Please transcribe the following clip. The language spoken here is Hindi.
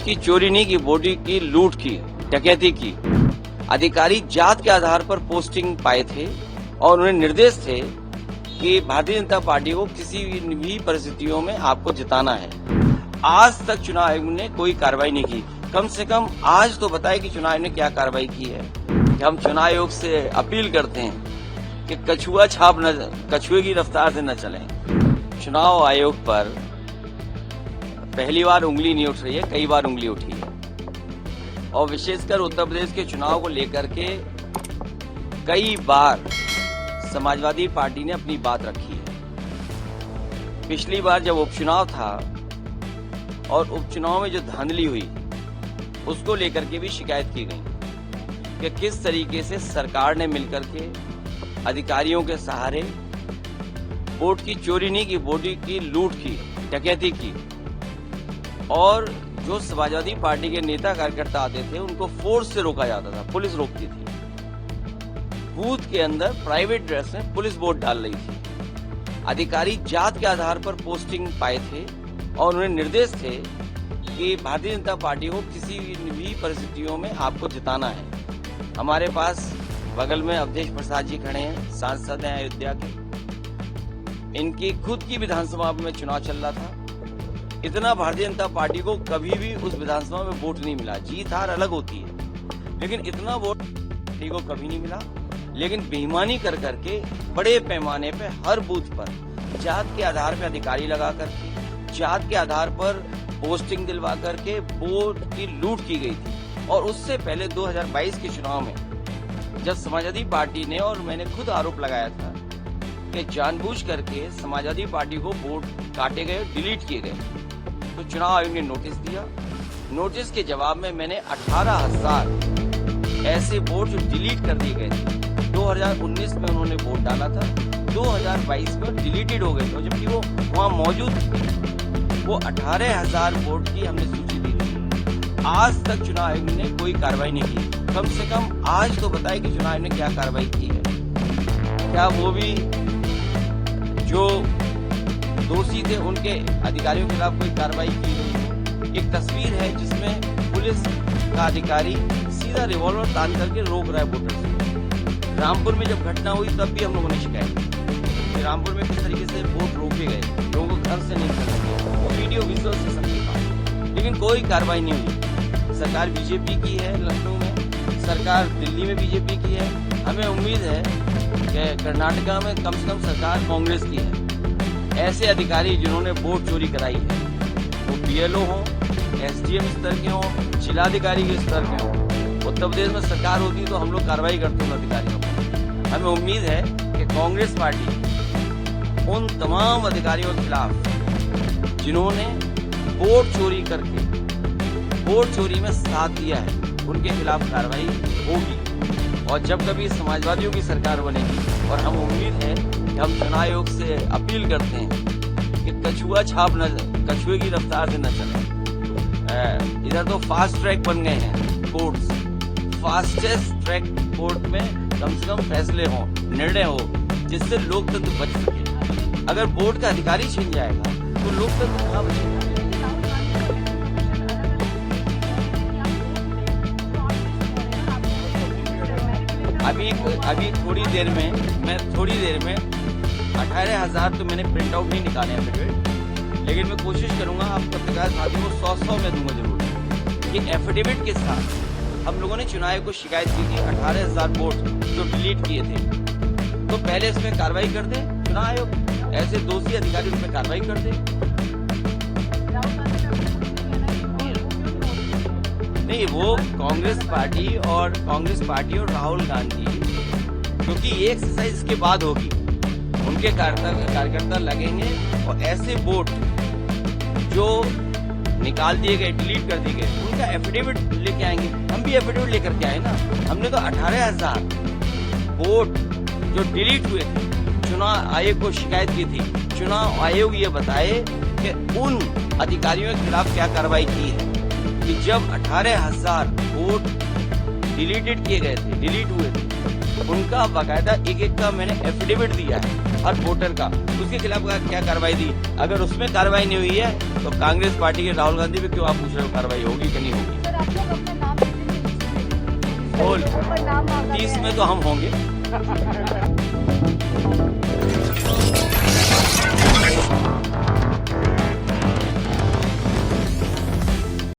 की चोरी नहीं की, वोट की लूट की, डकैती की। अधिकारी जात के आधार पर पोस्टिंग पाए थे और उन्हें निर्देश थे कि भारतीय जनता पार्टी को किसी भी परिस्थितियों में आपको जिताना है। आज तक चुनाव आयोग ने कोई कार्रवाई नहीं की। कम से कम आज तो बताए कि चुनाव आयोग ने क्या कार्रवाई की है। हम चुनाव आयोग से अपील करते हैं कि कछुए की रफ्तार से न चलें। चुनाव आयोग पर पहली बार उंगली नहीं उठ रही है, कई बार उंगली उठी है और विशेषकर उत्तर प्रदेश के चुनाव को लेकर के कई बार समाजवादी पार्टी ने अपनी बात रखी है। पिछली बार जब उपचुनाव था और उपचुनाव में जो धांधली हुई उसको लेकर के भी शिकायत की गई कि किस तरीके से सरकार ने मिलकर के अधिकारियों के सहारे वोट की चोरी नहीं की, वोट की लूट की, डकैती की और जो समाजवादी पार्टी के नेता कार्यकर्ता आते थे उनको फोर्स से रोका जाता था, पुलिस रोकती थी। बूथ के अंदर प्राइवेट ड्रेस में पुलिस वोट डाल रही थी। अधिकारी जात के आधार पर पोस्टिंग पाए थे और उन्हें निर्देश थे कि भारतीय जनता पार्टी को किसी भी परिस्थितियों में आपको जिताना है। हमारे पास बगल में अवधेश प्रसाद जी खड़े हैं, सांसद हैं अयोध्या के। इनकी खुद की विधानसभा में चुनाव चल रहा था। इतना भारतीय जनता पार्टी को कभी भी उस विधानसभा में वोट नहीं मिला। जीत हार अलग होती है, लेकिन इतना वोट पार्टी को कभी नहीं मिला। लेकिन बेईमानी कर करके बड़े पैमाने पे हर बूथ पर जात के आधार पर अधिकारी लगा करके, जात के आधार पर पोस्टिंग दिलवा करके वोट की लूट की गई थी। और उससे पहले 2022 के चुनाव में जब समाजवादी पार्टी ने, और मैंने खुद आरोप लगाया था कि जानबूझ करके समाजवादी पार्टी को वोट काटे गए, डिलीट किए गए, तो चुनाव आयोग ने नोटिस दिया। नोटिस के जवाब में मैंने 18,000 ऐसे वोट जो डिलीट कर दिए गए थे, 2019 में उन्होंने वोट डाला था, 2022 में डिलीटेड हो गए थे, जबकि वो वहां मौजूद थे। वो 18,000 वोट की हमने सूची दी थी। आज तक चुनाव आयोग ने कोई कार्रवाई नहीं की। कम से कम आज तो बताए कि चुनाव आयोग ने क्या कार्रवाई की है। क्या वो भी जो दोषी थे उनके अधिकारियों के खिलाफ कोई कार्रवाई की गई? एक तस्वीर है जिसमें पुलिस का अधिकारी सीधा रिवॉल्वर तान करके रोक रहा है वोटर से। रामपुर में जब घटना हुई तब भी हम लोगों ने शिकायत की कि रामपुर में किस तरीके से वोट रोके गए, लोगों को घर से नहीं निकलने दिया। वो वीडियो विजुअल से सबके पास, लेकिन कोई कार्रवाई नहीं हुई। सरकार बीजेपी की है लखनऊ में, सरकार दिल्ली में बीजेपी की है। हमें उम्मीद है कि कर्नाटका में कम से कम सरकार कांग्रेस की है। ऐसे अधिकारी जिन्होंने वोट चोरी कराई है, वो बीएलओ हो, एसडीएम स्तर के हो, जिलाधिकारी के स्तर के हो, उत्तर प्रदेश में सरकार होती तो हम लोग कार्रवाई करते हैं अधिकारियों पर। हमें उम्मीद है कि कांग्रेस पार्टी उन तमाम अधिकारियों के खिलाफ जिन्होंने वोट चोरी करके वोट चोरी में साथ दिया है, उनके खिलाफ कार्रवाई होगी। और जब कभी समाजवादियों की सरकार बनेगी, और हम उम्मीद है कि हम चुनाव आयोग से अपील करते हैं कि कछुए की रफ्तार से न चले। इधर तो फास्ट ट्रैक बन गए हैं कोर्ट्स। फास्टेस्ट ट्रैक कोर्ट में कम से कम फैसले हों, निर्णय हो, जिससे लोकतंत्र बच सके। अगर वोट का अधिकारी छिन जाएगा तो लोकतंत्र कहाँ बचेगा? अभी थोड़ी देर में 18,000 तो मैंने प्रिंट आउट नहीं निकाले एफिडेविट, लेकिन मैं कोशिश करूंगा आप पत्रकार साथियों को 100 में दूंगा जरूर। ये एफिडेविट के साथ हम लोगों ने चुनाव आयोग को शिकायत की थी 18,000 वोट जो डिलीट किए थे। तो पहले इसमें कार्रवाई कर दे चुनाव आयोग, ऐसे दोषी अधिकारी उन पर कार्रवाई कर दे। नहीं, वो कांग्रेस पार्टी और राहुल गांधी, क्योंकि ये एक्सरसाइज इसके बाद होगी, उनके कार्यकर्ता लगेंगे और ऐसे वोट जो निकाल दिए गए, डिलीट कर दिए गए, उनका एफिडेविट लेके आएंगे। हम भी एफिडेविट लेकर के आए ना। हमने तो 18,000 वोट जो डिलीट हुए थे चुनाव आयोग को शिकायत की थी। चुनाव आयोग ये बताए कि उन अधिकारियों के खिलाफ क्या कार्रवाई की है कि जब 18,000 वोट डिलीट हुए थे, उनका बाकायदा एक का मैंने एफिडेविट दिया है हर वोटर का, उसके खिलाफ क्या कार्रवाई दी? अगर उसमें कार्रवाई नहीं हुई है तो कांग्रेस पार्टी के राहुल गांधी पे क्यों आप पूछ रहे हो कार्रवाई होगी कि नहीं होगी? सर आप लोग अपना नाम बोल ऊपर नाम मांगा 30 गया में है। तो हम होंगे।